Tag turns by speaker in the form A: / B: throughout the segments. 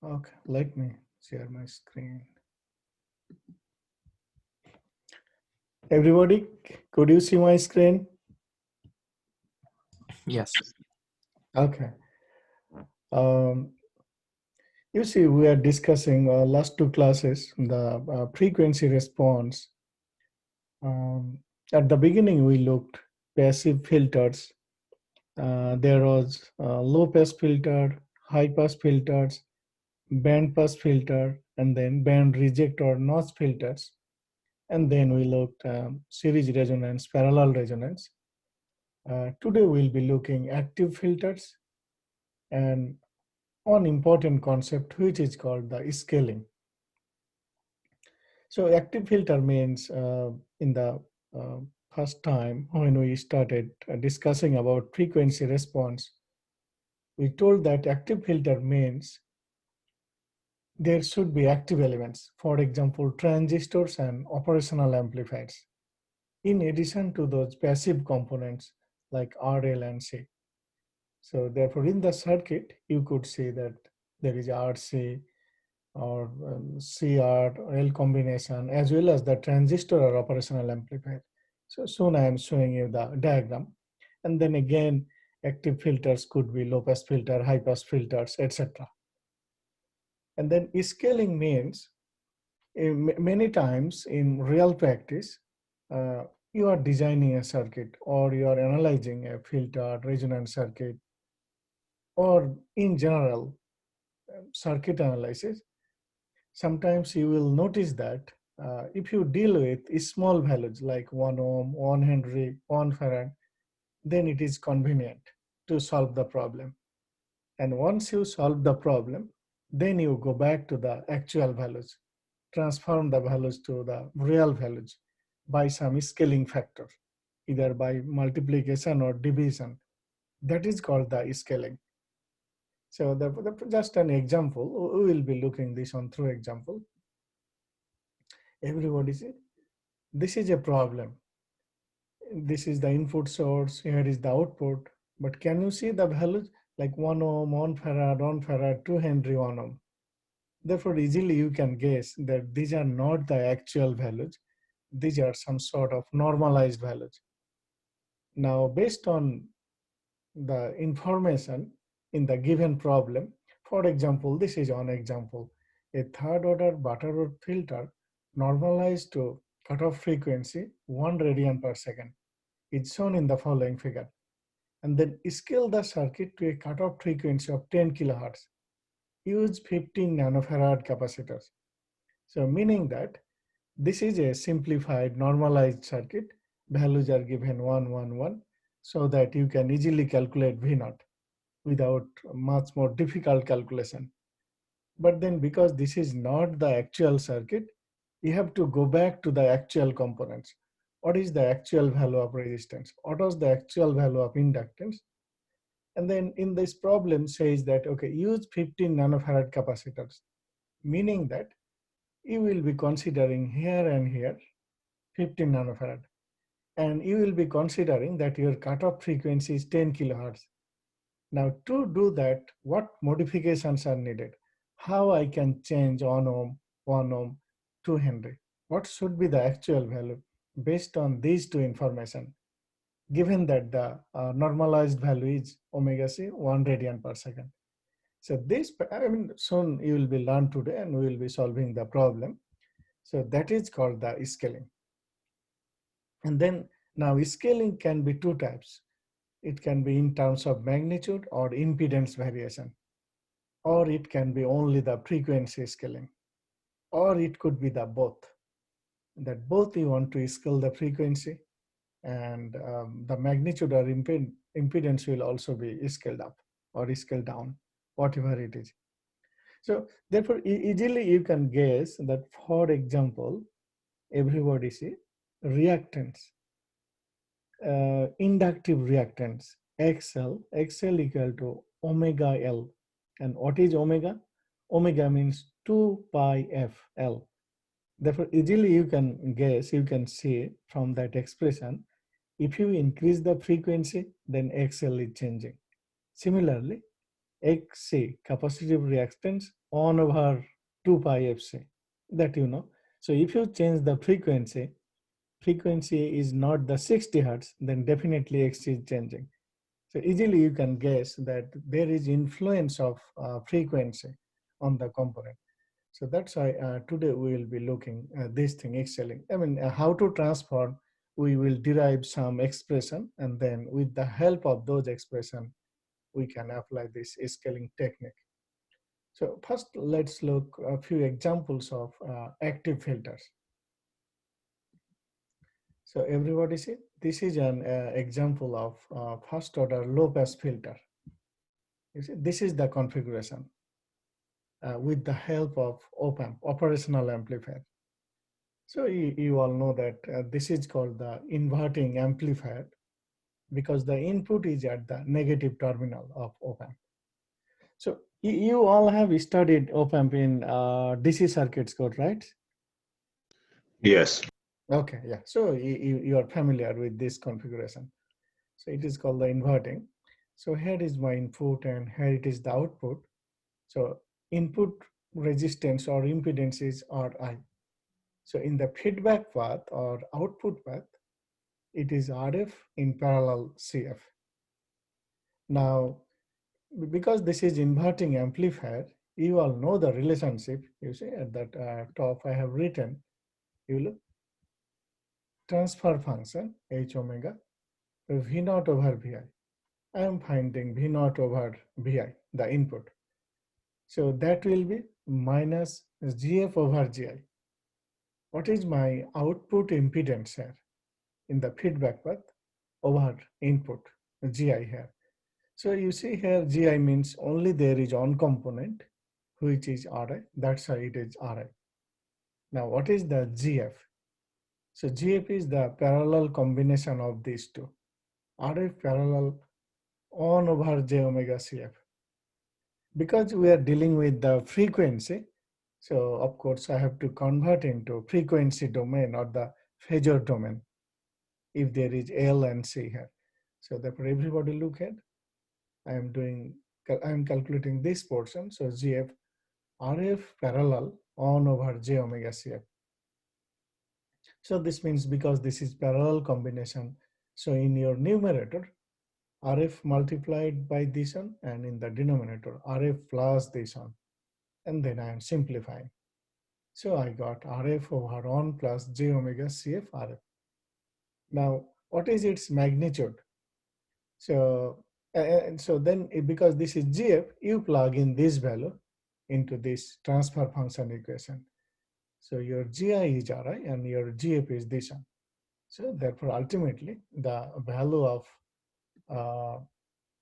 A: Okay, let me share my screen. Everybody, could you see my screen?
B: Yes.
A: Okay. Um, you see, we are discussing last two classes, the frequency response. Um, at the beginning, we looked passive filters. There was low pass filter, high pass filters, band pass filter, and then band reject or notch filters. And then we looked series resonance, parallel resonance. Today we'll be looking active filters and one important concept which is called the scaling. So active filter means in the uh, first time when we started discussing about frequency response, we told that active filter means there should be active elements, for example, transistors and operational amplifiers, in addition to those passive components like RL and C. So therefore, in the circuit, you could see that there is RC or CR or L combination, as well as the transistor or operational amplifier. So soon I am showing you the diagram. And then again, active filters could be low pass filter, high pass filters, etc. And then scaling means many times in real practice, uh, you are designing a circuit or you are analyzing a filter resonance circuit or in general circuit analysis. Sometimes you will notice that if you deal with small values like 1 ohm, 1 Henry, 1 farad, then it is convenient to solve the problem. And once you solve the problem, then you go back to the actual values, transform the values to the real values by some scaling factor, either by multiplication or division. That is called the scaling. So just an example, we will be looking this on through example. Everybody see, this is a problem. This is the input source, here is the output. But can you see the values like 1 ohm, 1 farad, 2 Henry, 1 ohm? Therefore, easily you can guess that these are not the actual values. These are some sort of normalized values. Now, based on the information in the given problem, for example, this is one example. A third order Butterworth filter normalized to cutoff frequency 1 radian per second. It's shown in the following figure. And then scale the circuit to a cutoff frequency of 10 kilohertz. Use 15 nanofarad capacitors. So meaning that this is a simplified normalized circuit. Values are given 1, 1, 1 so that you can easily calculate V naught without much more difficult calculation. But then because this is not the actual circuit, you have to go back to the actual components. What is the actual value of resistance? What was the actual value of inductance? And then in this problem says that, okay, use 15 nanofarad capacitors, meaning that you will be considering here and here 15 nanofarad. And you will be considering that your cutoff frequency is 10 kilohertz. Now to do that, what modifications are needed? How I can change 1 ohm, 1 ohm, 2 Henry? What should be the actual value based on these two information? Given that the normalized value is omega c 1 radian per second. So this, I mean, soon you will be learned today and we will be solving the problem. So that is called the scaling. And then now scaling can be two types. It can be in terms of magnitude or impedance variation, or it can be only the frequency scaling, or it could be the both. That both you want to scale the frequency and the magnitude or impedance will also be scaled up or scaled down, whatever it is. So therefore, easily you can guess that, for example, everybody see reactance, inductive reactance, XL equal to omega L. And what is omega? Omega means 2 pi FL. Therefore, easily you can guess, you can see from that expression, if you increase the frequency, then XL is changing. Similarly, XC, capacitive reactance, 1 over 2 pi FC, that you know. So if you change the frequency is not the 60 hertz, then definitely XC is changing. So easily you can guess that there is influence of frequency on the component. So that's why today we will be looking at this thing, excelling. I mean, how to transform, we will derive some expression, and then with the help of those expression, we can apply this scaling technique. So first, let's look a few examples of active filters. So everybody see, this is an example of first order low pass filter. You see, this is the configuration with the help of op-amp, operational amplifier. So you all know that this is called the inverting amplifier because the input is at the negative terminal of op-amp. So you all have studied op-amp in DC circuits code, right?
B: Yes.
A: Okay, yeah. So you are familiar with this configuration. So it is called the inverting. So here is my input and here it is the output. So input resistance or impedance is Ri. So in the feedback path or output path, it is RF in parallel CF. Now, because this is inverting amplifier, you all know the relationship. You see at that top I have written, you look, transfer function H omega V naught over Vi. I am finding V naught over Vi, the input. So that will be minus GF over GI. What is my output impedance here in the feedback path over input GI here? So you see here GI means only there is one component which is Ri. That's why it is Ri. Now what is the GF? So GF is the parallel combination of these two. RF parallel 1 over j omega CF. Because we are dealing with the frequency, so of course I have to convert into frequency domain or the phasor domain if there is L and C here. So therefore everybody look at, I am calculating this portion. So GF RF parallel 1 over j omega CF. So this means because this is parallel combination, so in your numerator, RF multiplied by this one, and in the denominator, RF plus this one. And then I am simplifying. So I got RF over 1 plus j omega CF RF. Now, what is its magnitude? So, so then because this is GF, you plug in this value into this transfer function equation. So your GI is Ri and your GF is this one. So therefore, ultimately, the value of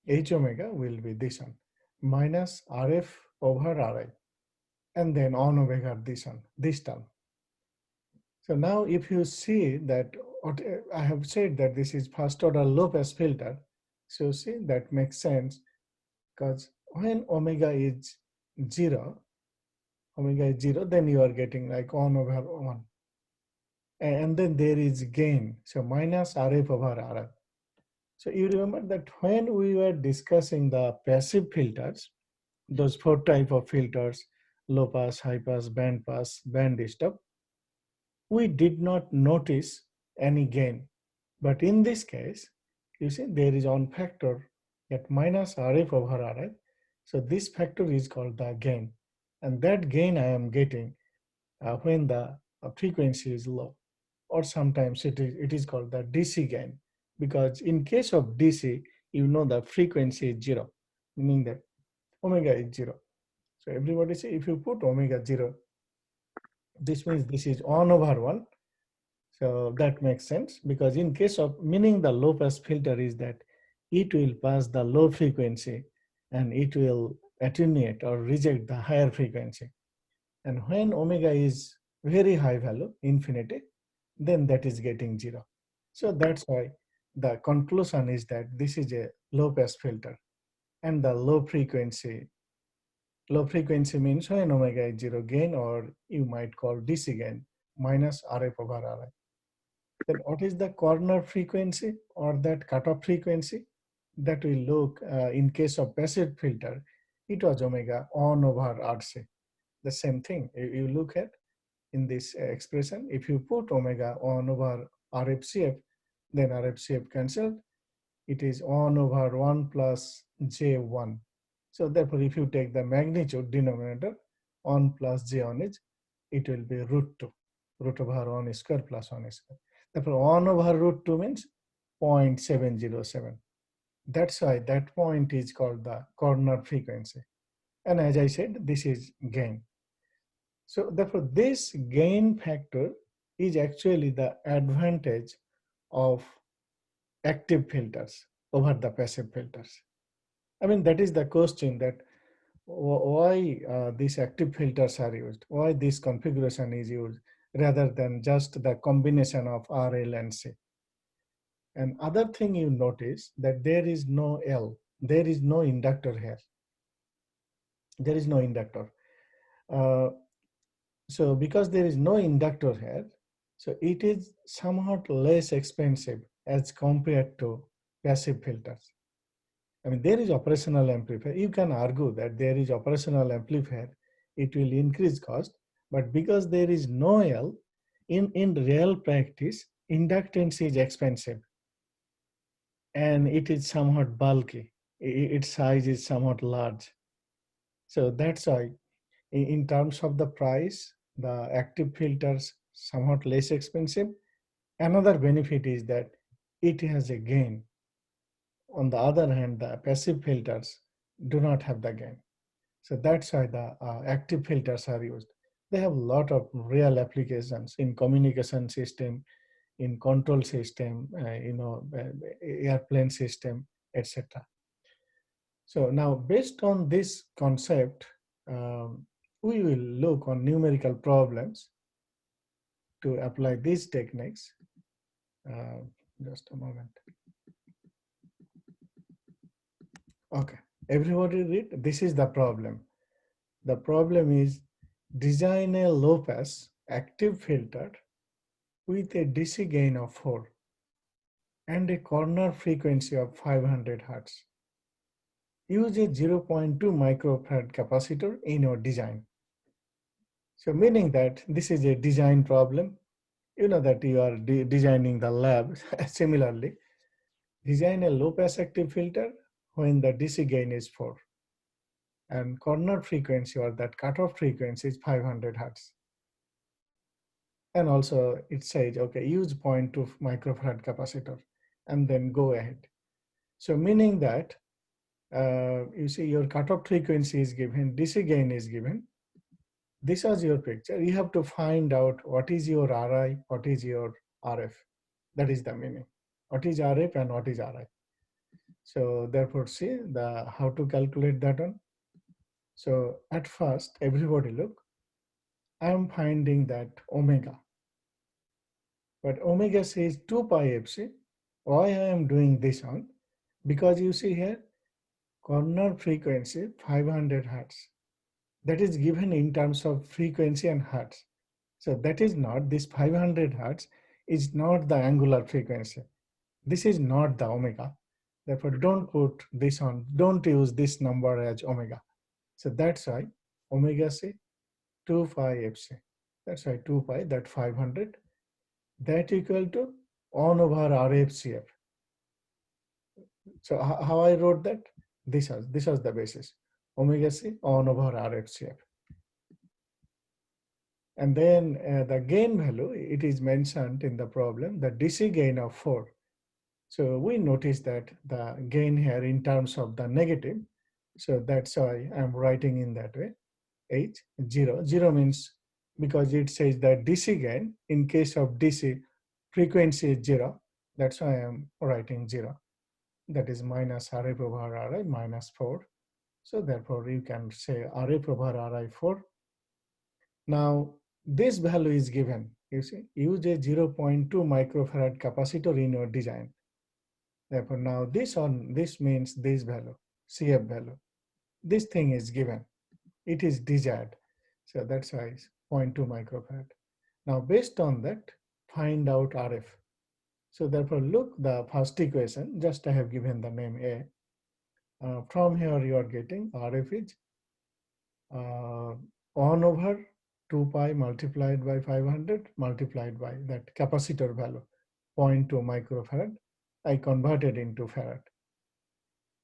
A: H omega will be this one, minus RF over Ri, and then on omega this one, this term. So now if you see that what I have said that this is first order low pass filter, so see that makes sense because when zero, omega is 0, then you are getting like 1 over 1. And then there is gain, so minus RF over RF. So you remember that when we were discussing the passive filters, those 4 type of filters, low pass, high pass, band stop, we did not notice any gain. But in this case, you see there is one factor at minus RF over RF. So this factor is called the gain. And that gain I am getting when the frequency is low. Or sometimes it is called the DC gain. Because in case of DC, you know the frequency is 0, meaning that omega is 0. So everybody say if you put omega 0, this means this is 1 over 1. So that makes sense because in case of, meaning the low pass filter is that it will pass the low frequency and it will attenuate or reject the higher frequency. And when omega is very high value, infinity, then that is getting 0. So that's why the conclusion is that this is a low pass filter. And the low frequency means when omega is 0 gain, or you might call DC gain, minus RF over RI. Then what is the corner frequency or that cutoff frequency? That will look in case of passive filter, it was omega 1 over RC. The same thing. You look at in this expression, if you put omega 1 over RFCF, then RFCF cancelled. It is 1 over 1 plus J1. So therefore, if you take the magnitude denominator, 1 plus J1 is, it will be root 2, root over 1 square plus 1 square. Therefore, 1 over root 2 means 0.707. That's why that point is called the corner frequency. And as I said, this is gain. So therefore, this gain factor is actually the advantage of active filters over the passive filters. I mean, that is the question, that why these active filters are used, why this configuration is used rather than just the combination of R, L, and C. And other thing you notice that there is no L, there is no inductor here. There is no inductor. So because there is no inductor here, so it is somewhat less expensive as compared to passive filters. I mean, there is operational amplifier. You can argue that there is operational amplifier, it will increase cost, but because there is no L, in real practice, inductance is expensive and it is somewhat bulky. Its size is somewhat large. So that's why in terms of the price, the active filters somewhat less expensive. Another benefit is that it has a gain. On the other hand, the passive filters do not have the gain. So that's why the active filters are used. They have a lot of real applications in communication system, in control system, airplane system, etc. So now, based on this concept, we will look on numerical problems to apply these techniques. Just a moment. Okay, everybody read. This is the problem. The problem is design a low pass active filter with a DC gain of 4 and a corner frequency of 500 Hertz. Use a 0.2 microfarad capacitor in your design. So meaning that this is a design problem. You know that you are designing the lab. Similarly, design a low pass active filter when the DC gain is 4 and corner frequency, or that cutoff frequency, is 500 Hertz. And also it says, okay, use 0.2 microfarad capacitor and then go ahead. So meaning that you see your cutoff frequency is given, DC gain is given. This is your picture. You have to find out what is your RI, what is your RF. That is the meaning. What is RF and what is RI. So therefore, see the how to calculate that one. So at first, everybody look, I am finding that omega. But omega says 2 pi fc. Why I am doing this one? Because you see here, corner frequency 500 Hertz. That is given in terms of frequency and Hertz. So that is not, this 500 Hertz is not the angular frequency. This is not the omega. Therefore, don't put this on, don't use this number as omega. So that's why omega c 2 pi fc. That's why 2 pi, that 500, that equal to 1 over RFCF. So how I wrote that? This was the basis. Omega c 1 over RFCF. And then the gain value, it is mentioned in the problem, the DC gain of 4. So we notice that the gain here in terms of the negative. So that's why I'm writing in that way. H 0. 0 means, because it says that DC gain, in case of DC, frequency is 0. That's why I'm writing 0. That is minus RF over RI minus 4. So therefore you can say RF over RI 4. Now this value is given. You see, use a 0.2 microfarad capacitor in your design. Therefore now this means this value, CF value. This thing is given. It is desired. So that's why it's 0.2 microfarad. Now based on that, find out RF. So therefore look the first equation, just I have given the name A. From here you are getting RF is 1 over 2 pi multiplied by 500 multiplied by that capacitor value, 0.2 microfarad. I converted into farad.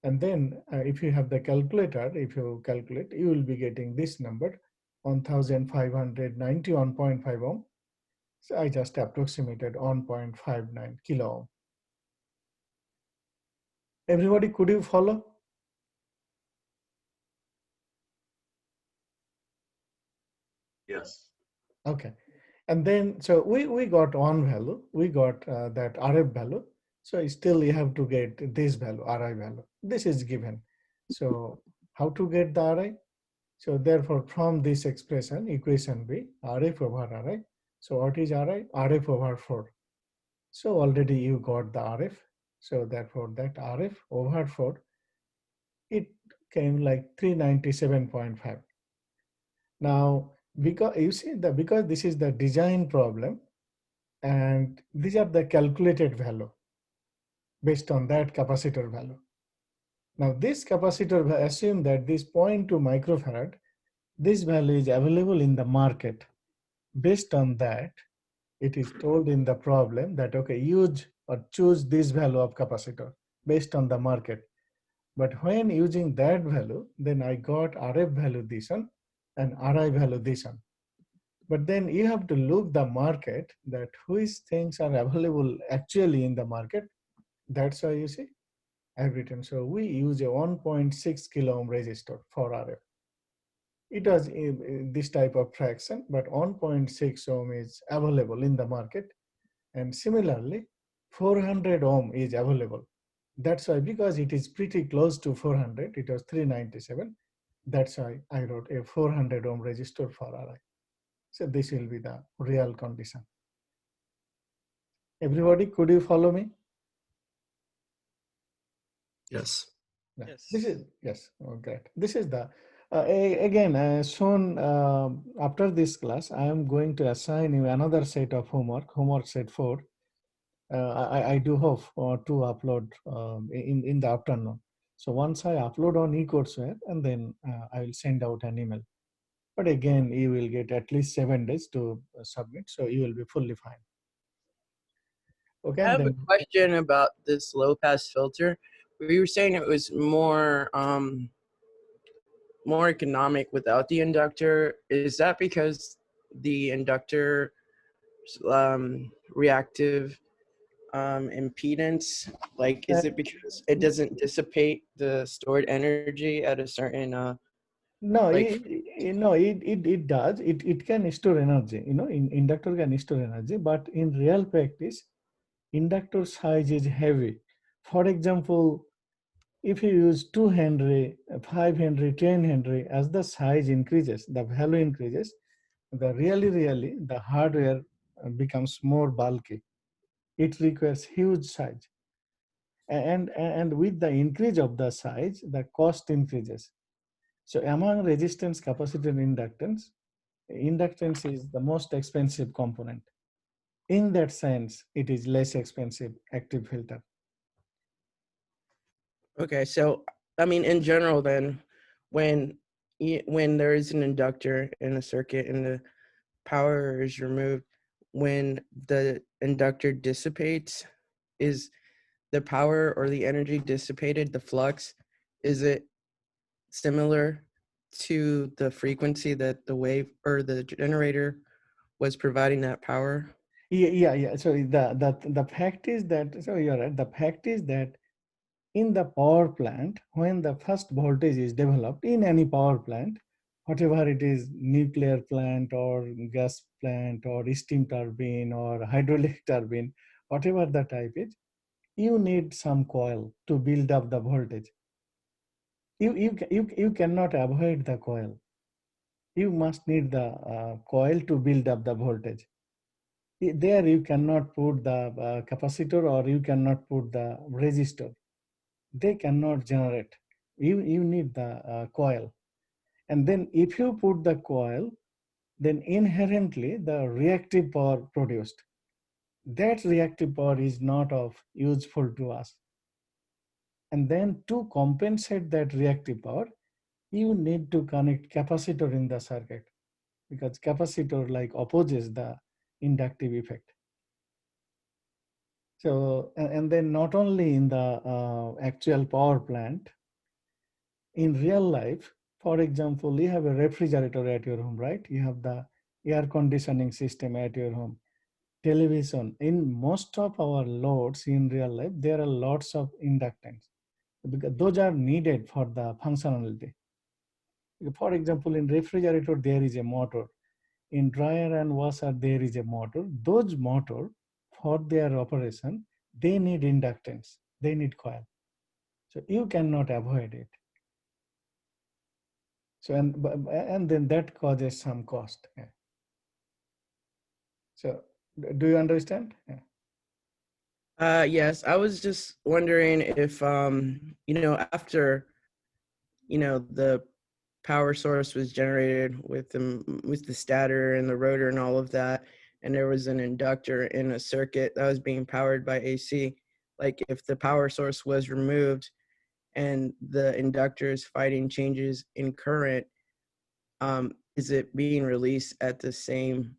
A: And then if you have the calculator, if you calculate, you will be getting this number, 1591.5 ohm. So I just approximated 1.59 kilo ohm. Everybody, could you follow?
B: Yes.
A: Okay. And then, so we got one value, we got that RF value. So still you have to get this value, RI value. This is given. So how to get the RI? So therefore, from this expression, equation B, RF over RI. So what is RI? RF over 4. So already you got the RF. So therefore, that RF over 4, it came like 397.5. Now, because you see that because this is the design problem, and these are the calculated value based on that capacitor value. Now, this capacitor, assume that this 0.2 microfarad, this value is available in the market. Based on that, it is told in the problem that, okay, use or choose this value of capacitor based on the market. But when using that value, then I got RF value this one and RI value this one. But then you have to look the market that which things are available actually in the market. That's why you see I've written. So we use a 1.6 kilo ohm resistor for RF. It was this type of fraction, but 1.6 ohm is available in the market. And similarly, 400 ohm is available. That's why, because it is pretty close to 400, it was 397. That's why I wrote a 400 ohm resistor for RI. So this will be the real condition. Everybody, could you follow me?
C: Yes.
A: Yeah.
D: Yes.
A: This is, yes, oh, great. This is the, again, soon after this class, I am going to assign you another set of homework set 4. I do hope to upload in the afternoon. So once I upload on eCourseware, and then I will send out an email. But again, you will get at least 7 days to submit, so you will be fully fine. Okay.
D: I have a
A: Then,
D: question about this low pass filter. We were saying it was more economic without the inductor. Is that because the inductor reactive impedance, like, is it because it doesn't dissipate the stored energy at a certain
A: no,
D: like
A: it does. It can store energy. Inductor can store energy, but in real practice, inductor size is heavy. For example, if you use 2 Henry, 5 Henry, 10 Henry, as the size increases, the value increases, really the hardware becomes more bulky. It requires huge size. And with the increase of the size, the cost increases. So among resistance, capacitor, inductance, inductance is the most expensive component. In that sense, it is less expensive active filter.
D: Okay, so I mean, in general, then, when there is an inductor in a circuit and the power is removed, when the inductor dissipates, is the power or the energy dissipated, the flux, is it similar to the frequency that the wave or the generator was providing that power?
A: Yeah. So the fact is that, so you're right. The fact is that in the power plant, when the first voltage is developed in any power plant, whatever it is, nuclear plant or gas plant or steam turbine or hydraulic turbine, whatever the type is, you need some coil to build up the voltage. You cannot avoid the coil. You must need the coil to build up the voltage. There you cannot put the capacitor, or you cannot put the resistor. They cannot generate. You need the coil. And then if you put the coil, then inherently the reactive power produced. That reactive power is not of useful to us. And then to compensate that reactive power, you need to connect capacitor in the circuit, because capacitor like opposes the inductive effect. So, and then not only in the actual power plant, in real life, for example, you have a refrigerator at your home, right? You have the air conditioning system at your home, television. In most of our loads in real life, there are lots of inductance, because those are needed for the functionality. For example, in refrigerator, there is a motor. In dryer and washer, there is a motor. Those motor, for their operation, they need inductance, they need coil. So you cannot avoid it. So, and then that causes some cost. Yeah. So do you understand? Yeah.
D: Yes, I was just wondering if, after, the power source was generated with the stator and the rotor and all of that, and there was an inductor in a circuit that was being powered by AC. Like if the power source was removed and the inductor is fighting changes in current, is it being released at the same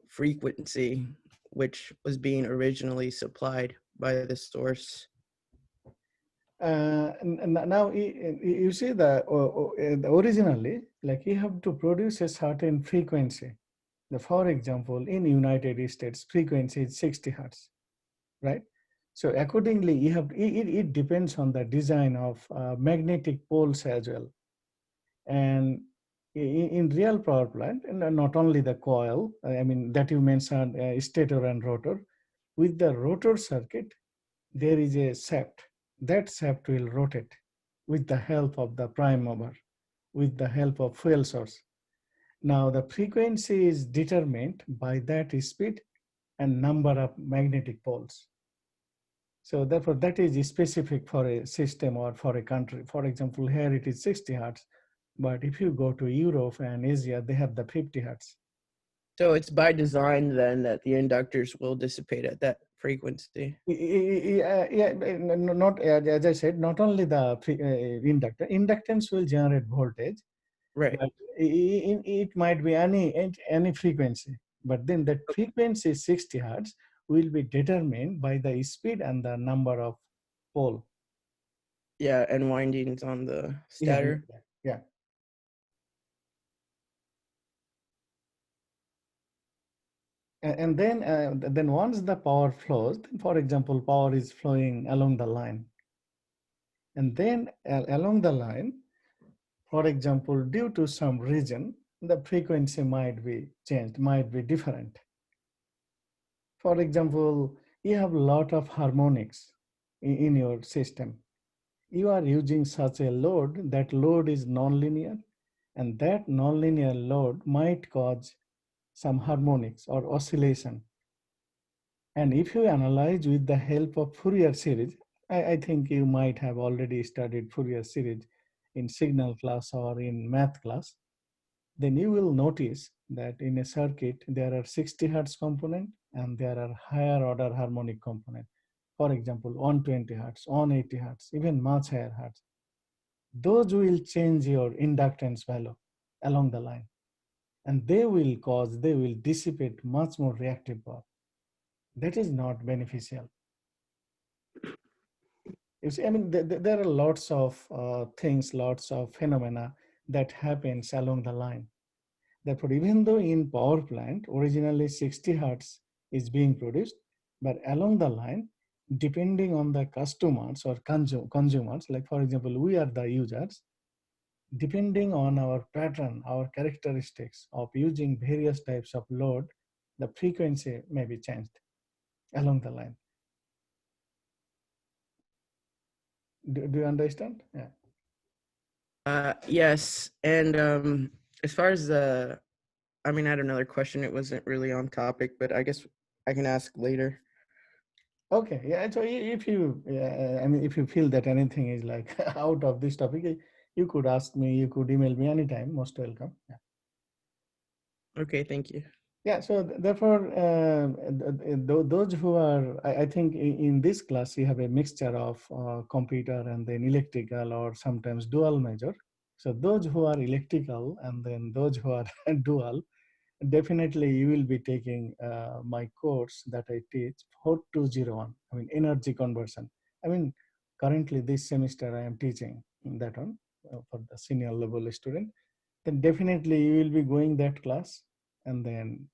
D: frequency which was being originally supplied by the source?
A: And now you see the originally, like you have to produce a certain frequency. For example, in United States, frequency is 60 hertz, right? So accordingly, you have it depends on the design of magnetic poles as well. And in real power plant, and not only the coil, I mean that you mentioned, stator and rotor. With the rotor circuit, there is a shaft. That shaft will rotate with the help of the prime mover, with the help of fuel source. Now the frequency is determined by that speed and number of magnetic poles. So therefore that is specific for a system or for a country. For example, here it is 60 hertz, but if you go to Europe and Asia, they have the 50 hertz.
D: So it's by design then that the inductors will dissipate at that frequency.
A: Yeah, not as I said, not only the inductor. Inductance will generate voltage,
D: Right.
A: but it might be any frequency. But then that frequency 60 hertz will be determined by the speed and the number of pole.
D: Yeah, and windings on the stator.
A: Yeah. And then once the power flows, for example, power is flowing along the line. And then along the line, for example, due to some reason, the frequency might be changed, might be different. For example, you have a lot of harmonics in your system. You are using such a load, that load is nonlinear, and that nonlinear load might cause some harmonics or oscillation. And if you analyze with the help of Fourier series, I think you might have already studied Fourier series in signal class or in math class, then you will notice that in a circuit, there are 60 hertz component and there are higher order harmonic component. For example, 120 hertz, 180 hertz, even much higher hertz. Those will change your inductance value along the line. And they will dissipate much more reactive power. That is not beneficial. You see, I mean, there are lots of things, lots of phenomena that happens along the line. Therefore, even though in power plant, originally 60 hertz is being produced, but along the line, depending on the customers or consumers, like for example, we are the users, depending on our pattern, our characteristics of using various types of load, the frequency may be changed along the line. Do you understand? Yeah.
D: Yes, and as far as I had another question. It wasn't really on topic, but I guess I can ask later.
A: Okay, yeah. So if you, if you feel that anything is like out of this topic, you could ask me. You could email me anytime. Most welcome. Yeah.
D: Okay, thank you.
A: Yeah, so therefore, those who are, I think in this class, you have a mixture of computer and then electrical or sometimes dual major. So those who are electrical and then those who are dual, definitely you will be taking my course that I teach 4201. I mean, energy conversion. I mean, currently this semester I am teaching that one for the senior level student. Then definitely you will be going that class, and then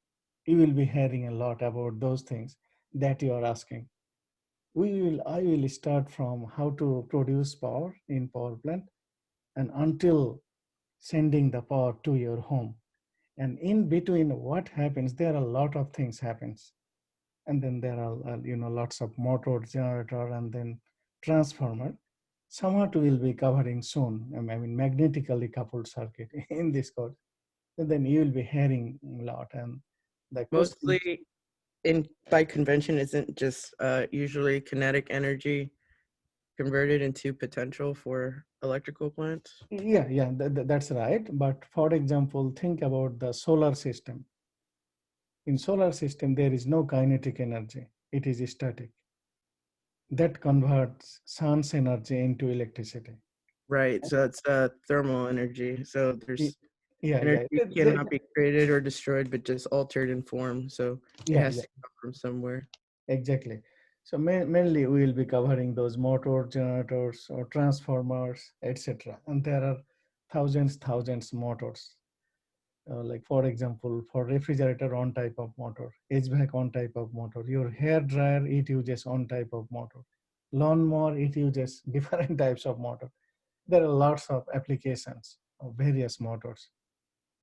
A: you will be hearing a lot about those things that you are asking. I will start from how to produce power in power plant and until sending the power to your home. And in between what happens, there are a lot of things happens. And then there are, lots of motor, generator, and then transformer. Somewhat we will be covering soon. I mean, magnetically coupled circuit in this course. And then you will be hearing a lot. And the question,
D: Mostly in by convention isn't just usually kinetic energy converted into potential for electrical plants.
A: yeah, that's right. But for example, think about the solar system. In solar system, there is no kinetic energy. It is static. That converts sun's energy into electricity.
D: Right. So it's thermal energy. So there's
A: Yeah.
D: energy cannot be created or destroyed, but just altered in form. So it
A: Yeah,
D: has
A: yeah,
D: to come from somewhere.
A: exactly. So mainly we will be covering those motor generators or transformers, etc. And there are thousands motors. Like for example, for refrigerator on type of motor, HVAC on type of motor, your hair dryer, it uses on type of motor, lawnmower, it uses different types of motor. There are lots of applications of various motors,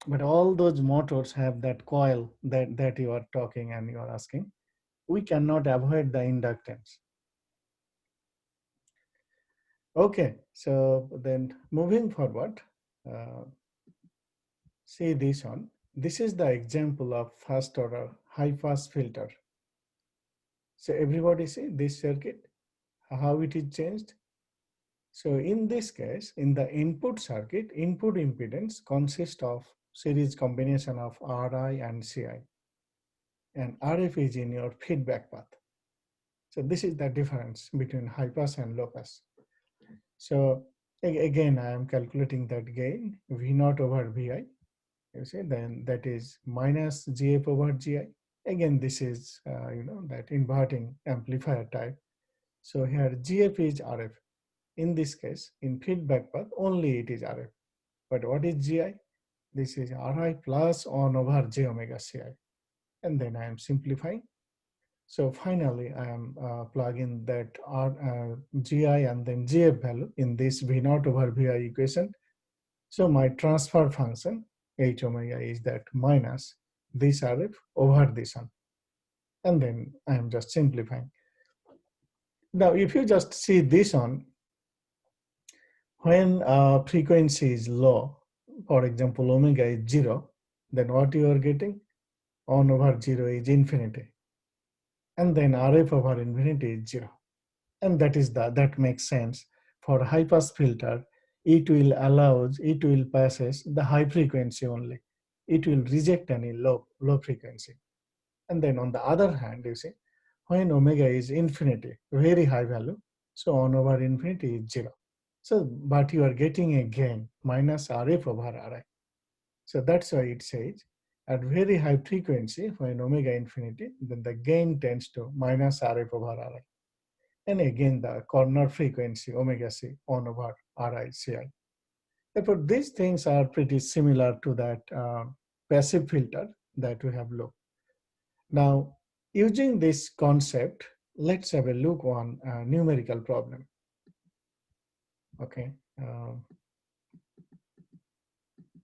A: but all those motors have that coil that you are talking and you are asking. We cannot avoid the inductance. Okay, so then moving forward, uh, see this one. This is the example of first order high pass filter. So everybody see this circuit, how it is changed. So in this case, in the input circuit, input impedance consists of series combination of Ri and Ci, and RF is in your feedback path. So this is the difference between high pass and low pass. So again, I am calculating that gain V naught over Vi. You see, then that is minus GF over GI. Again, this is that inverting amplifier type. So here GF is RF. In this case, in feedback path, only it is RF. But what is GI? This is Ri plus 1 over j omega Ci. And then I am simplifying. So finally, I am plugging that GI and then GF value in this V naught over Vi equation. So my transfer function H omega is that minus this RF over this one. And then I am just simplifying. Now, if you just see this one, when frequency is low, for example, omega is 0, then what you are getting? 1 over 0 is infinity. And then RF over infinity is 0. And that makes sense. For high pass filter, it will passes the high frequency only. It will reject any low frequency. And then on the other hand, you see, when omega is infinity, very high value, so 1 over infinity is 0. So, but you are getting a gain minus RF over Ri. So that's why it says at very high frequency, when omega infinity, then the gain tends to minus RF over Ri. And again, the corner frequency omega c 1 over Ri Ci. Therefore, these things are pretty similar to that passive filter that we have looked. Now, using this concept, let's have a look on a numerical problem. Okay.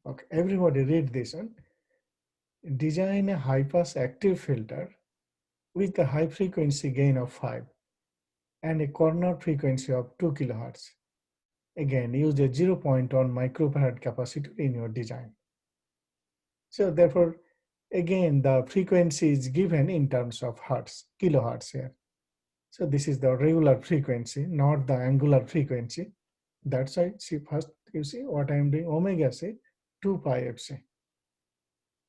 A: Okay, everybody read this one. Design a high-pass active filter with a high frequency gain of 5 and a corner frequency of 2 kilohertz. Again, use a 0.1 microfarad capacitor in your design. So therefore, again, the frequency is given in terms of hertz, kilohertz here. So this is the regular frequency, not the angular frequency. That's why, see, first you see what I am doing, omega c 2 pi fc.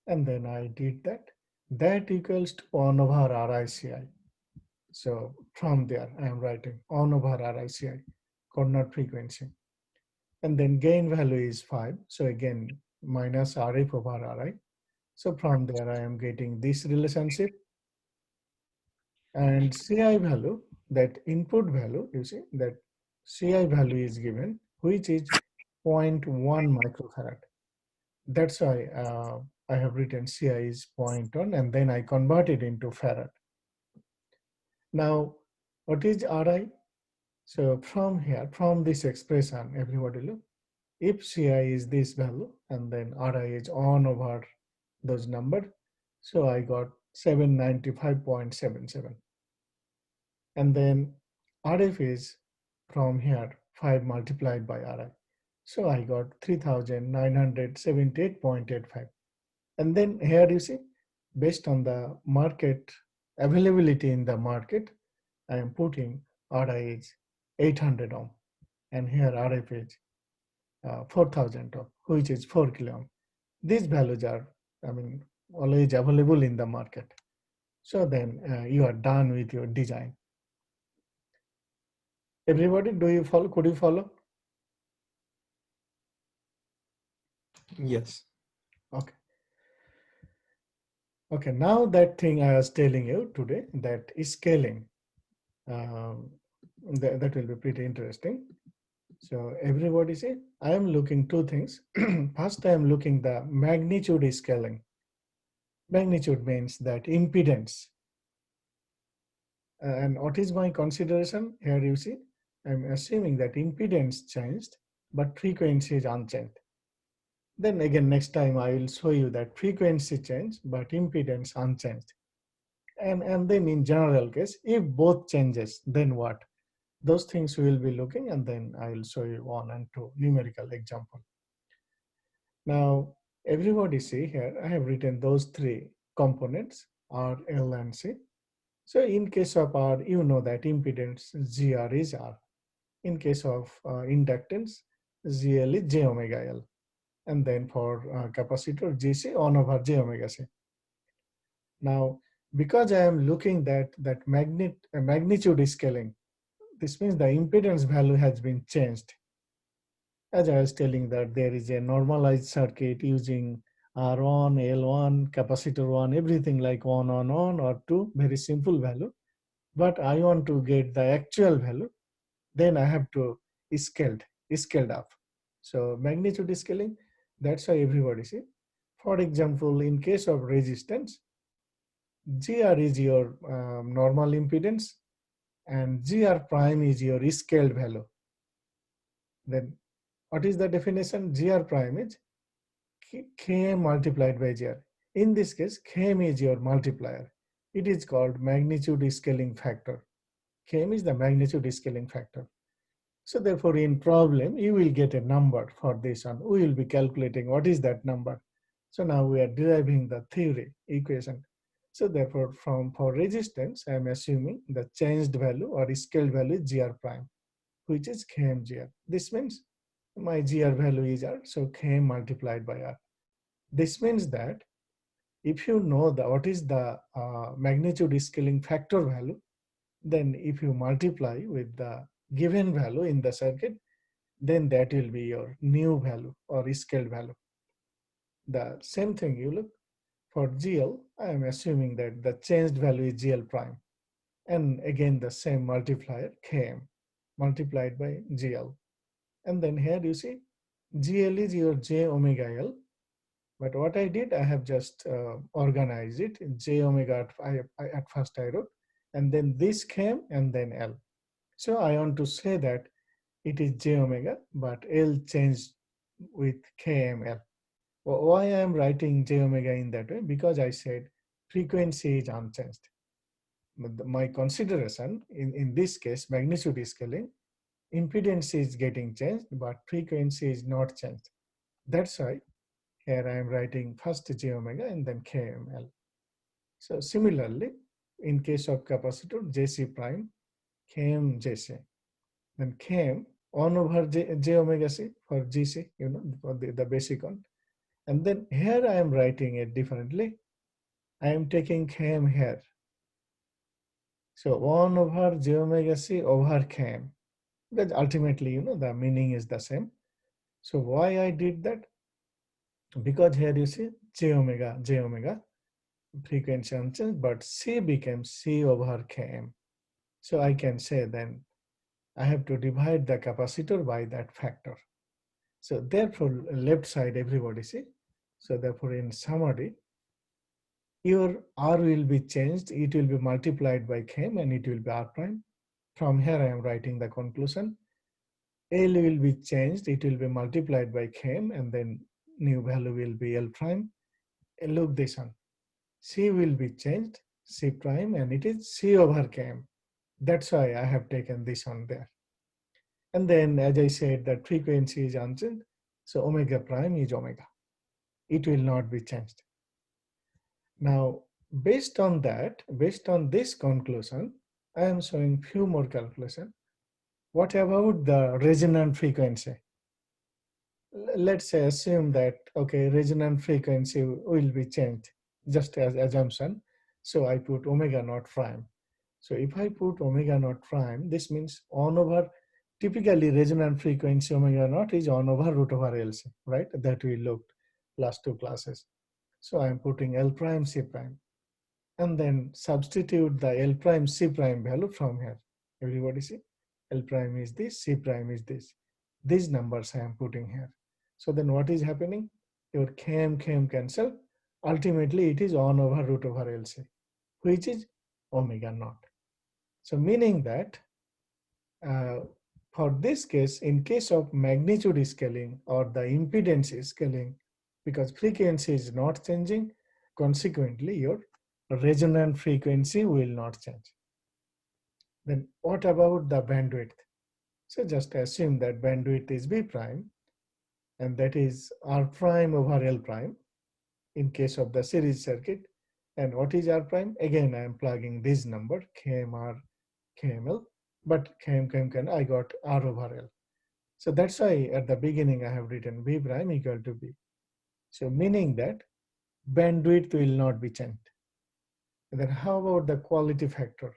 A: And then I did that. that equals to 1 over RICI. So from there, I am writing 1 over RICI, coordinate frequency. And then gain value is 5. So again, minus RF over RI. So from there, I am getting this relationship. And CI value, that input value, you see, that CI value is given, which is 0.1 microfarad. That's why I have written CI is 0.1, and then I convert it into farad. Now, what is RI? So from here, from this expression, everybody look, if CI is this value and then RI is 1 over those number, so I got 795.77. And then RF is from here 5 multiplied by RI. So I got 3978.85. And then here you see, based on the market availability in the market, I am putting RI is 800 ohm, and here RF is 4000 ohm, which is 4 kilo ohm. These values are, I mean, always available in the market. So then you are done with your design. Everybody, do you follow? Could you follow?
C: Yes.
A: Okay. Okay, now that thing I was telling you today, that is scaling, that will be pretty interesting. So everybody say, I am looking two things. First, I am looking the magnitude scaling. Magnitude means that impedance. And what is my consideration? Here you see, I'm assuming that impedance changed, but frequency is unchanged. Then again, next time I will show you that frequency changed, but impedance unchanged. And then in general case, if both changes, then what? Those things we will be looking, and then I will show you 1 and 2 numerical example. Now, everybody see here, I have written those three components, R, L, and C. So in case of R, you know that impedance GR is R. In case of inductance, GL is J omega L. And then for capacitor, GC 1 over J omega C. Now, because I am looking that magnitude scaling, this means the impedance value has been changed. As I was telling that there is a normalized circuit using R1, L1, capacitor 1, everything like 1 on 1 or 2, very simple value. But I want to get the actual value, then I have to scaled up. So magnitude scaling, that's why everybody see. For example, in case of resistance, GR is your normal impedance and GR prime is your scaled value. Then what is the definition? GR prime is Km multiplied by GR. In this case, Km is your multiplier. It is called magnitude scaling factor. Km is the magnitude scaling factor. So therefore, in problem, you will get a number for this one. We will be calculating what is that number. So now we are deriving the theory equation. So therefore, for resistance, I am assuming the changed value or scaled value is GR prime, which is Km GR. This means my GR value is R, so Km multiplied by R. This means that if you know what is the magnitude scaling factor value, then if you multiply with the given value in the circuit, then that will be your new value or scaled value. The same thing you look for GL, I am assuming that the changed value is GL prime. And again, the same multiplier Km multiplied by GL. And then here you see GL is your J omega L. But what I did, I have just organized it in J omega at first I wrote, and then this came and then L. So I want to say that it is J omega, but L changed with KML. Why I am writing J omega in that way? Because I said frequency is unchanged. My consideration in this case, magnitude scaling, impedance is getting changed, but frequency is not changed. That's why here I am writing first J omega and then KML. So similarly, in case of capacitor, JC prime, KM JC. Then KM 1 over J omega C for GC, you know, for the basic one. And then here I am writing it differently. I am taking km here. So 1 over j omega c over km. Because ultimately, the meaning is the same. So why I did that? Because here you see j omega, frequency unchanged, but c became c over km. So I can say then I have to divide the capacitor by that factor. So therefore, left side everybody see. So therefore, in summary, your R will be changed. It will be multiplied by km and it will be R prime. From here, I am writing the conclusion. L will be changed. It will be multiplied by km and then new value will be L prime. And look this one. C will be changed, C prime, and it is C over km. That's why I have taken this one there. And then, as I said, that frequency is unchanged. So omega prime is omega. It will not be changed. Now, based on that, based on this conclusion, I am showing few more calculation. What about the resonant frequency? Let's say assume that, okay, resonant frequency will be changed just as assumption. So I put omega naught prime. So if I put omega naught prime, this means 1 over, typically resonant frequency omega naught is 1 over root over LC, right? That we looked last two classes. So I'm putting L prime, C prime, and then substitute the L prime, C prime value from here. Everybody see? L prime is this, C prime is this. These numbers I am putting here. So then what is happening? Your km cancel. Ultimately, it is 1 over root over LC, which is omega naught. So meaning that for this case, in case of magnitude scaling or the impedance scaling, because frequency is not changing, consequently your resonant frequency will not change. Then what about the bandwidth? So just assume that bandwidth is B prime, and that is R prime over L prime in case of the series circuit. And what is R prime? Again, I am plugging this number, KMR, KML, but KM, I got R over L. So that's why at the beginning I have written B prime equal to B. So meaning that bandwidth will not be changed. And then how about the quality factor?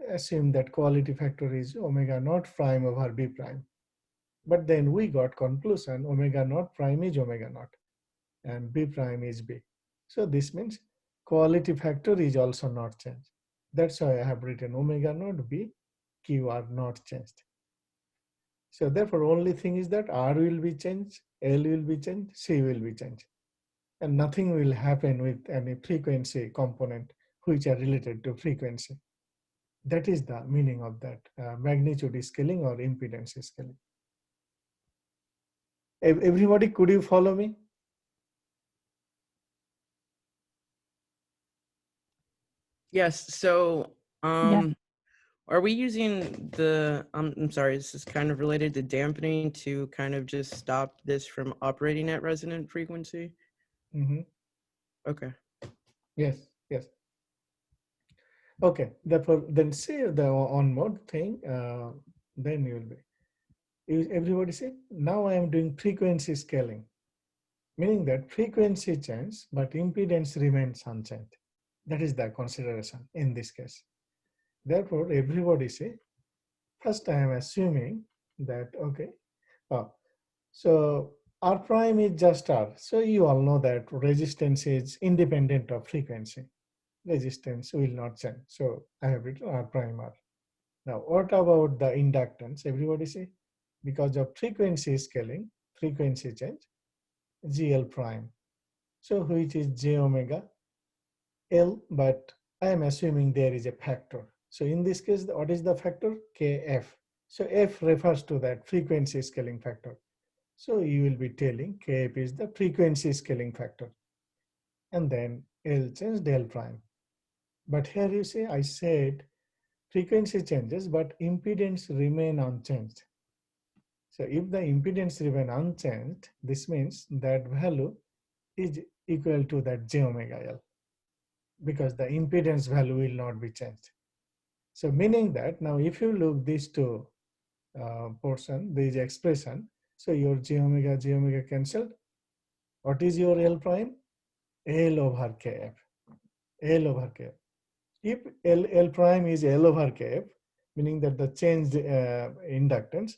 A: Assume that quality factor is omega naught prime over B prime. But then we got conclusion omega naught prime is omega naught and B prime is B. So this means quality factor is also not changed. That's why I have written omega naught B, Q are not changed. So therefore only thing is that R will be changed, L will be changed, C will be changed. And nothing will happen with any frequency component which are related to frequency. That is the meaning of that magnitude scaling or impedance scaling. Everybody, could you follow me?
D: Yes. So,
C: Yeah.
D: are we using the? I'm sorry. This is kind of related to dampening to kind of just stop this from operating at resonant frequency.
A: Mm-hmm.
D: Okay.
A: Yes. Yes. Okay. Therefore, then say the on mode thing. Then you will be. Everybody say now I am doing frequency scaling, meaning that frequency changes but impedance remains unchanged. That is the consideration in this case. Therefore, everybody say, first I am assuming that, okay, so R prime is just R. So you all know that resistance is independent of frequency. Resistance will not change. So I have written R prime R. Now, what about the inductance? Everybody say, because of frequency scaling, frequency change, GL prime. So which is J omega L, but I am assuming there is a factor. So in this case, what is the factor? Kf. So F refers to that frequency scaling factor. So you will be telling Kf is the frequency scaling factor. And then L change del prime. But here you see, I said frequency changes, but impedance remain unchanged. So if the impedance remain unchanged, this means that value is equal to that J omega L, because the impedance value will not be changed. So meaning that now if you look these two portion, this expression, so your J omega cancelled. What is your L prime? L over Kf. L over Kf. If L prime is L over Kf, meaning that the changed inductance,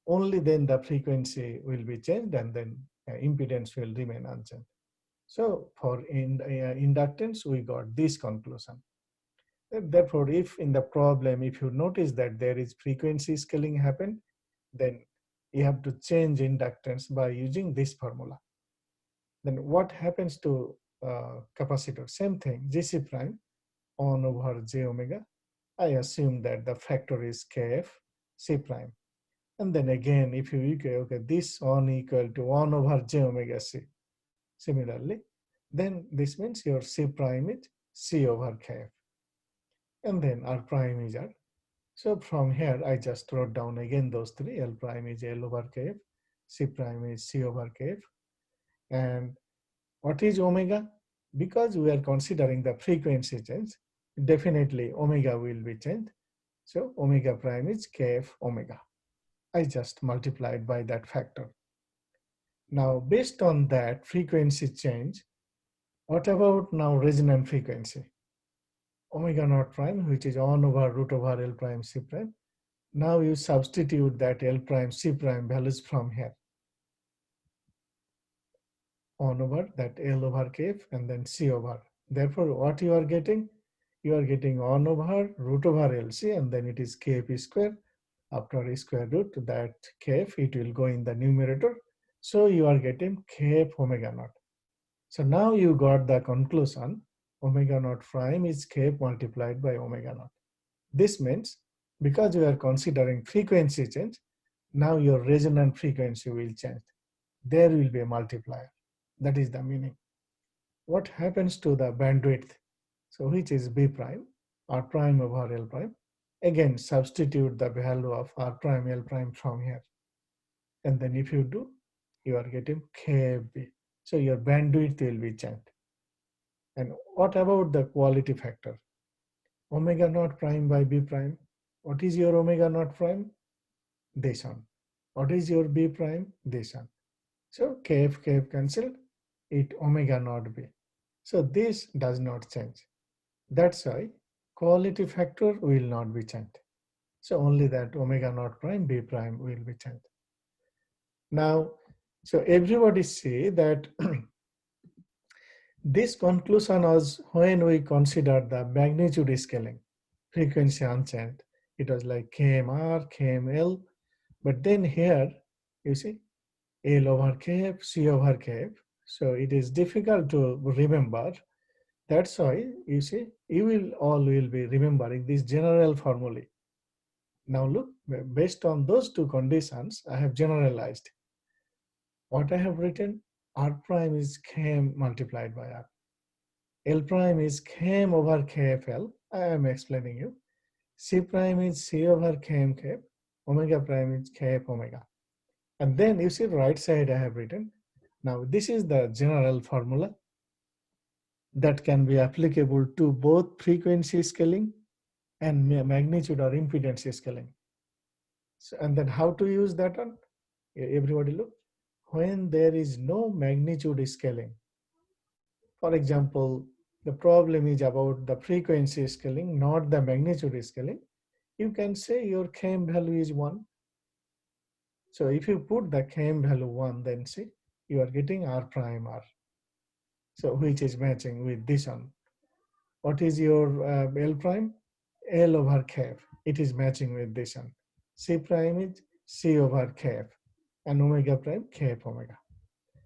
A: only then the frequency will be changed and then impedance will remain unchanged. So for inductance, we got this conclusion. Therefore, if in the problem, if you notice that there is frequency scaling happen, then you have to change inductance by using this formula. Then what happens to capacitor? Same thing, Gc prime 1 over j omega. I assume that the factor is kf c prime. And then again, if you equal, okay, this 1 equal to 1 over j omega c. Similarly, then this means your c prime is c over kf. And then r prime is r. So from here, I just wrote down again those three. L prime is L over kf, C prime is C over kf. And what is omega? Because we are considering the frequency change, definitely omega will be changed. So omega prime is kf omega. I just multiplied by that factor. Now, based on that frequency change, what about now resonant frequency? Omega naught prime, which is 1 over root over L prime C prime. Now you substitute that L prime C prime values from here. 1 over that L over kf and then C over. Therefore, what you are getting? You are getting 1 over root over LC and then it is kf square. After a square root, that kf, it will go in the numerator. So you are getting kf omega naught. So now you got the conclusion, omega naught prime is kf multiplied by omega naught. This means because you are considering frequency change, now your resonant frequency will change. There will be a multiplier. That is the meaning. What happens to the bandwidth? So which is B prime, R prime over L prime. Again, substitute the value of R prime, L prime from here. And then if you do, you are getting KFB. So your bandwidth will be changed. And what about the quality factor? Omega naught prime by B prime. What is your omega naught prime? This one. What is your B prime? This one. So KF cancelled, it omega naught B. So this does not change. That's why quality factor will not be changed. So only that omega naught prime B prime will be changed. Now, so everybody see that this conclusion was when we consider the magnitude scaling, frequency unchanged. It was like KMR, KML, but then here you see L over KF, C over KF. So it is difficult to remember. That's why you see you will be remembering this general formula. Now look, based on those two conditions, I have generalized. What I have written, R prime is Km multiplied by R. L prime is Km over KFL. I am explaining you. C prime is C over Km Kf. Omega prime is Kf omega. And then you see right side I have written. Now this is the general formula that can be applicable to both frequency scaling and magnitude or impedance scaling. So, and then how to use that one? Everybody look. When there is no magnitude scaling, for example, the problem is about the frequency scaling, not the magnitude scaling, you can say your Km value is 1. So if you put the Km value 1, then see, you are getting R prime R. So which is matching with this one. What is your L prime? L over Kf. It is matching with this one. C prime is C over Kf. And omega prime Kf omega.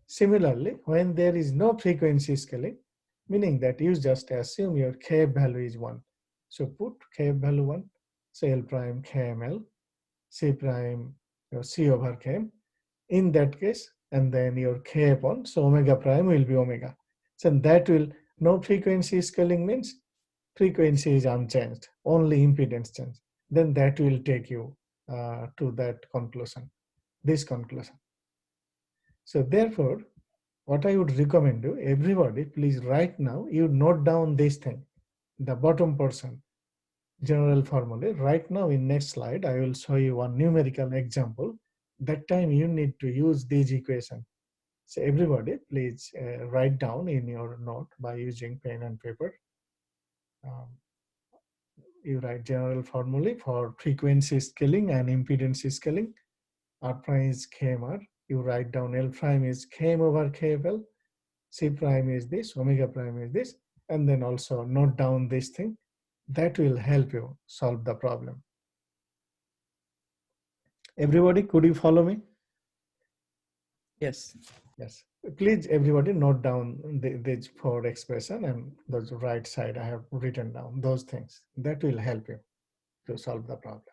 A: Similarly, when there is no frequency scaling, meaning that you just assume your Kf value is 1. So put Kf value 1, so L prime KML, C prime your C over Km. In that case, and then your Kf 1, so omega prime will be omega. So that will, no frequency scaling means frequency is unchanged, only impedance change. Then that will take you to that conclusion, this conclusion. So therefore, what I would recommend you, everybody, please right now, you note down this thing, the bottom portion, general formula. Right now in next slide, I will show you one numerical example. That time you need to use these equation. So everybody, please write down in your note by using pen and paper. um, you write general formulae for frequency scaling and impedance scaling. R prime is KMR. You write down L prime is Km over KFL. C prime is this, omega prime is this, and then also note down this thing. That will help you solve the problem. Everybody, could you follow me?
D: Yes.
A: Yes. Please, everybody, note down these four expression and those right side I have written down those things. That will help you to solve the problem.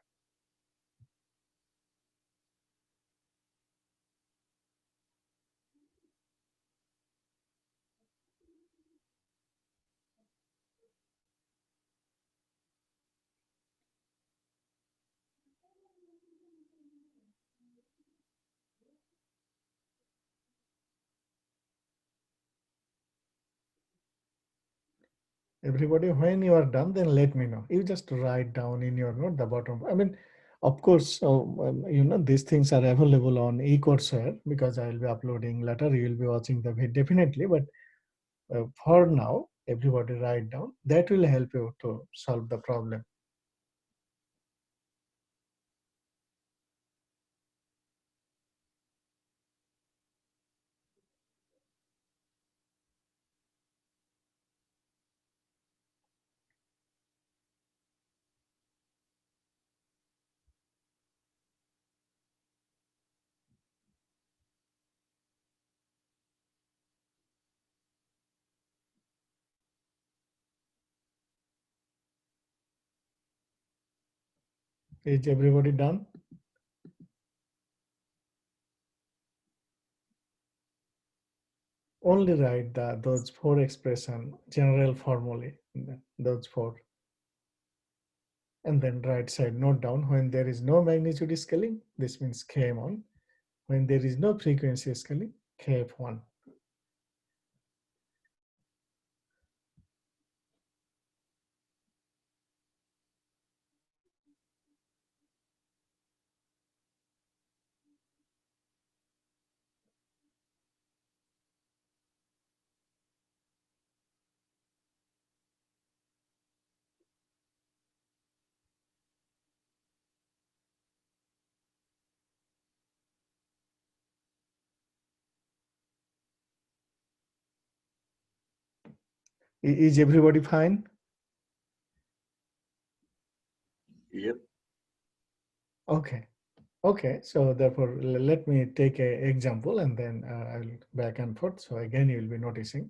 A: Everybody, when you are done, then let me know. You just write down in your note the bottom. I mean, of course, these things are available on eCourseware because I will be uploading later. You will be watching the video definitely. But for now, everybody write down. That will help you to solve the problem. Is everybody done? Only write those four expression, general formulae, those four. And then right side note down when there is no magnitude scaling, this means Km1. When there is no frequency scaling, Kf1. Is everybody fine?
B: Yep.
A: Okay. Okay, so therefore let me take an example and then I'll back and forth. So again, you will be noticing.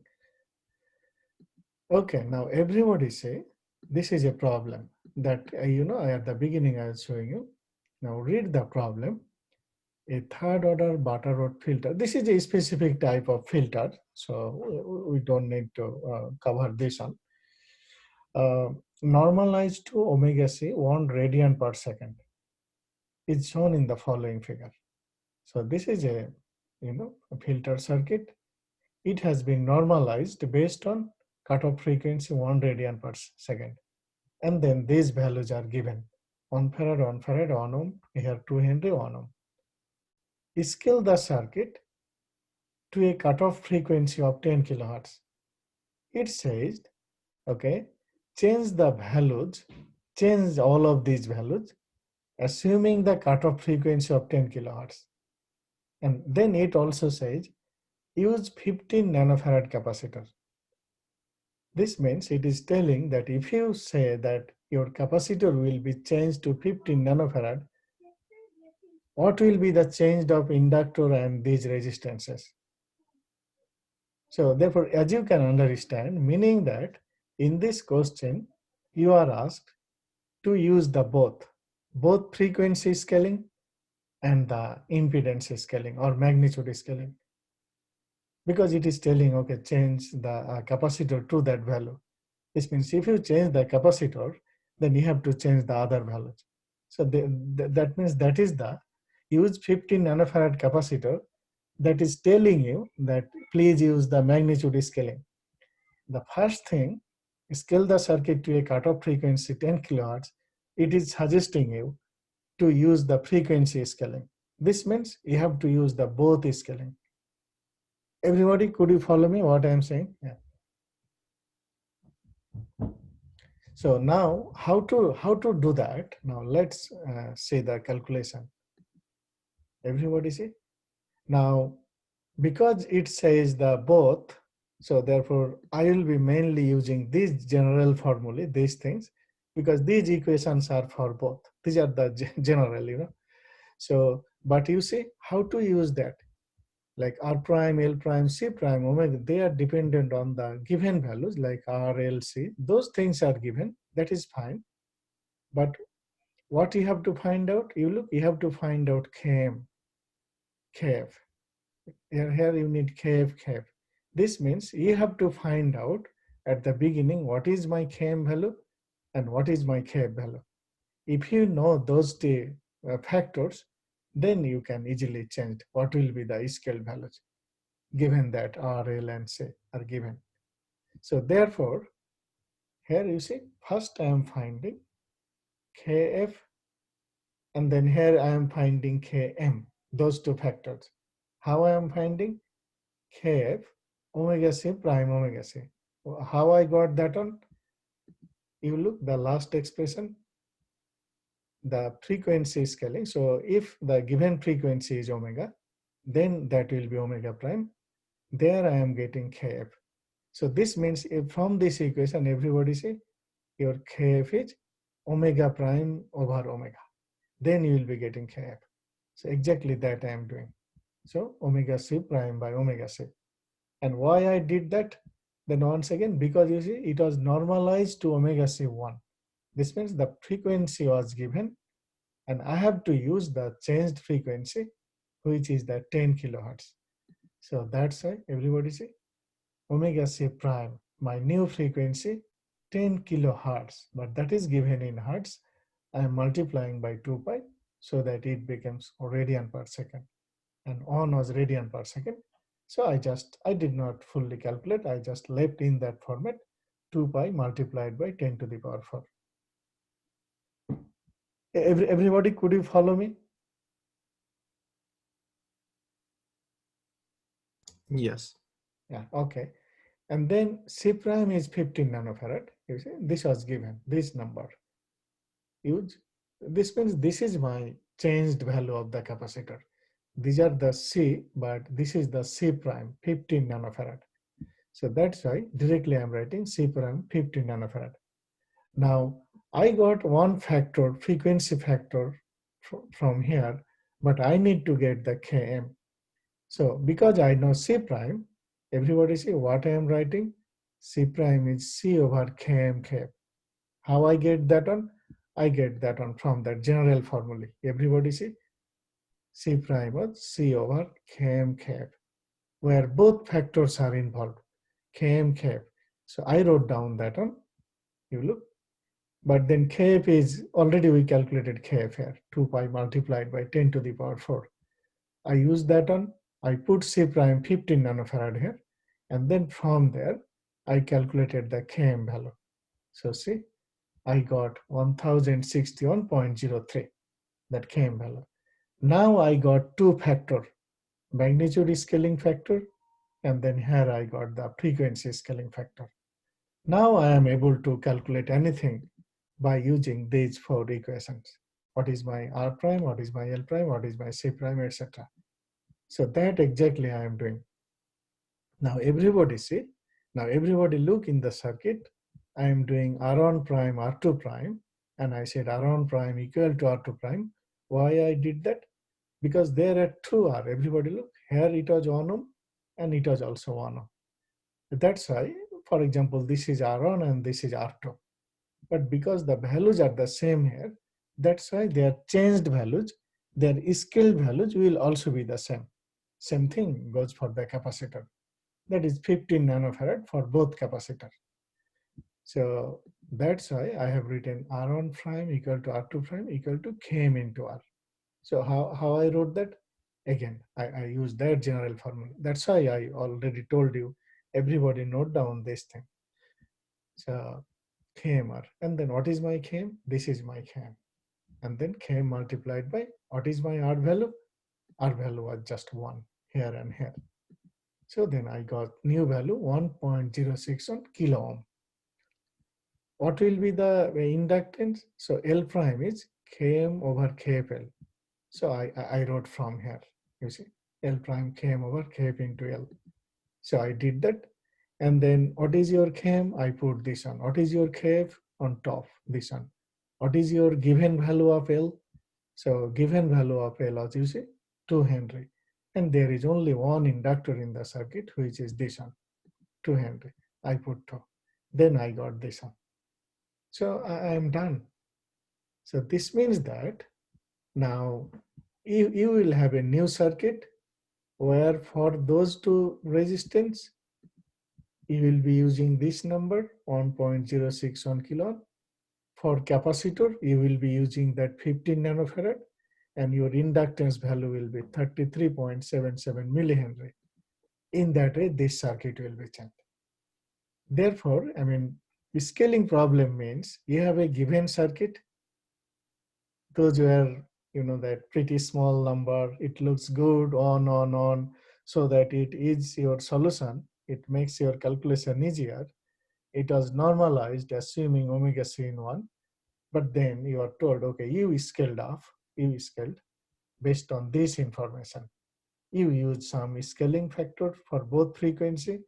A: Okay, now everybody say this is a problem that at the beginning I was showing you. Now read the problem. A third order Butterworth filter. This is a specific type of filter, so we don't need to cover this one. Normalized to omega c 1 radian per second is shown in the following figure. So this is a a filter circuit. It has been normalized based on cutoff frequency 1 radian per second, and then these values are given: 1 farad, 1 farad, 1 ohm, here 2 Henry, 1 ohm. Scale the circuit to a cutoff frequency of 10 kilohertz. It says, okay, change the values, change all of these values, assuming the cutoff frequency of 10 kilohertz. And then it also says, use 15 nanofarad capacitor. This means it is telling that if you say that your capacitor will be changed to 15 nanofarad, what will be the change of inductor and these resistances? So therefore, as you can understand, meaning that in this question, you are asked to use the both frequency scaling and the impedance scaling or magnitude scaling. Because it is telling, okay, change the capacitor to that value. This means if you change the capacitor, then you have to change the other values. So that means that is the use 15 nanofarad capacitor that is telling you that please use the magnitude scaling. The first thing, scale the circuit to a cutoff frequency 10 kilohertz. It is suggesting you to use the frequency scaling. This means you have to use the both scaling. Everybody, could you follow me what I am saying? Yeah. So now how to do that? Now let's see the calculation. Everybody see? Now, because it says the both, so therefore I will be mainly using these general formulae, these things, because these equations are for both. These are the general, you know. So, but you see how to use that? Like R prime, L prime, C prime, omega, they are dependent on the given values like R, L, C. Those things are given. That is fine. But what you have to find out? You have to find out Km, Kf. Here you need Kf, Kf. This means you have to find out at the beginning what is my Km value and what is my Kf value. If you know those two factors, then you can easily change what will be the scale values given that R, L, and C are given. So therefore, here you see, first I am finding Kf, and then here I am finding Km, those two factors. How I am finding? Kf omega C prime omega C. How I got that on? You look the last expression, the frequency scaling. So if the given frequency is omega, then that will be omega prime. There I am getting Kf. So this means if from this equation, everybody say your Kf is omega prime over omega. Then you will be getting Kf. So exactly that I am doing. So omega C prime by omega C. And why I did that? Then once again, because you see, it was normalized to omega C1. This means the frequency was given, and I have to use the changed frequency, which is the 10 kilohertz. So that's why everybody say omega C prime, my new frequency, 10 kilohertz, but that is given in hertz. I am multiplying by 2 pi so that it becomes radian per second. And on was radian per second. So I did not fully calculate. I just left in that format 2 pi multiplied by 10 to the power 4. Everybody, could you follow me?
C: Yes.
A: Yeah, okay. And then C prime is 15 nanofarad. You see, this was given, this number. Use. This means this is my changed value of the capacitor. These are the C, but this is the C prime, 15 nanofarad. So that's why directly I'm writing C prime 15 nanofarad. Now I got one factor, frequency factor from here, but I need to get the Km. So because I know C prime, everybody see what I am writing? C prime is C over Km Kf. How I get that on? I get that on from that general formula. Everybody see? C prime was C over Km Kf, where both factors are involved, Km Kf. So I wrote down that on. You look. But then Kf is, already we calculated Kf here, 2 pi multiplied by 10 to the power 4. I use that on, I put C prime 15 nanofarad here, and then from there, I calculated the Km value. So see, I got 1061.03, that Km value. Now I got two factor, magnitude scaling factor, and then here I got the frequency scaling factor. Now I am able to calculate anything by using these four equations. What is my R prime, what is my L prime, what is my C prime, etc. So that exactly I am doing. Now everybody see, now everybody look in the circuit. I am doing R1 prime, R2 prime, and I said R1 prime equal to R2 prime. Why I did that? Because there are two R. Everybody look, here it was 1 ohm and it was also 1 ohm. That's why, for example, this is R1 and this is R2. But because the values are the same here, that's why their changed values, their scaled values will also be the same. Same thing goes for the capacitor. That is 15 nanofarad for both capacitor. So that's why I have written R1 prime equal to R2 prime equal to Km into R. So how I wrote that? Again, I use that general formula. That's why I already told you, everybody note down this thing. So KMR. And then what is my Km? This is my Km. And then Km multiplied by, what is my R value? R value was just 1 here and here. So then I got new value 1.06 on kilo ohm. What will be the inductance? So L prime is Km over KFL. So I wrote from here, you see, L prime Km over Kf into L. So I did that. And then what is your Km? I put this on. What is your Kf? On top, this one. What is your given value of L? So given value of L, as you see, 2 Henry. And there is only one inductor in the circuit, which is this one, 2 Henry. I put 2. Then I got this one. So I am done. So this means that now you will have a new circuit where for those two resistance, you will be using this number 1.061 kilo. For capacitor, you will be using that 15 nanofarad and your inductance value will be 33.77 millihenry. In that way, this circuit will be changed. Therefore, I mean, the scaling problem means you have a given circuit. Those were, you know, that pretty small number, it looks good on, so that it is your solution. It makes your calculation easier. It was normalized assuming omega c in 1. But then you are told, okay, you scaled based on this information. You use some scaling factor for both frequency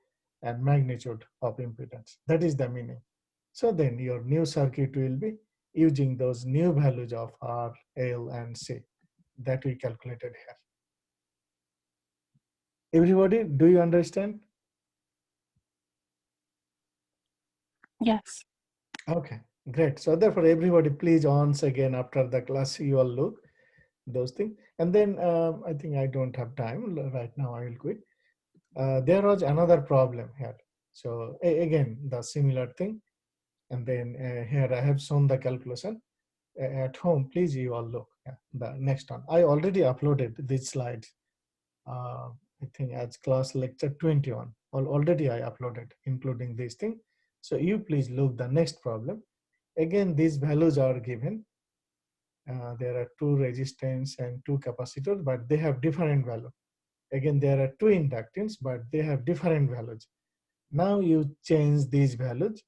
A: and magnitude of impedance. That is the meaning. So then your new circuit will be using those new values of R, L, and C that we calculated here. Everybody, do you understand?
C: Yes.
A: Okay, great. So therefore, everybody, please once again after the class, you all look those things. And then I think I don't have time right now. I will quit. There was another problem here. So again, the similar thing. And then here I have shown the calculation. At home, please you all look. The next one. I already uploaded these slides. I think as class lecture 21. Already I uploaded, including this thing. So you please look the next problem. Again, these values are given. There are 2 resistance and 2 capacitors, but they have different value. Again, there are 2 inductance, but they have different values. Now you change these values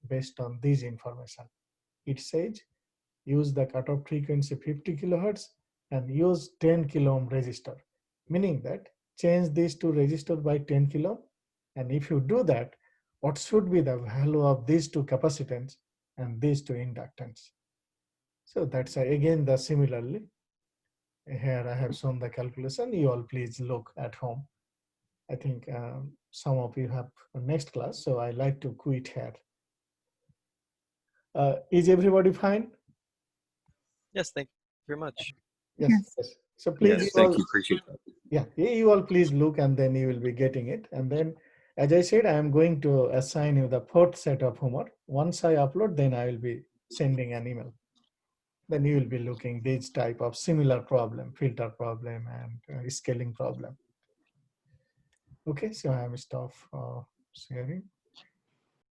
A: based on this information. It says use the cutoff frequency 50 kilohertz and use 10 kilo ohm resistor, meaning that change these 2 resistor by 10 kilo ohm. And if you do that, what should be the value of these 2 capacitance and these 2 inductance? So that's again the similarly. Here I have shown the calculation. You all please look at home. I think some of you have a next class, so I like to quit here. Is everybody fine?
E: Yes, thank you very much.
A: Yes. Yes. So please,
B: Yes, thank you. Appreciate that.
A: Yeah, you all please look and then you will be getting it. And then, as I said, I am going to assign you the 4th set of homework. Once I upload, then I will be sending an email. Then you will be looking this type of similar problem, filter problem and scaling problem. Okay, so I am stop sharing.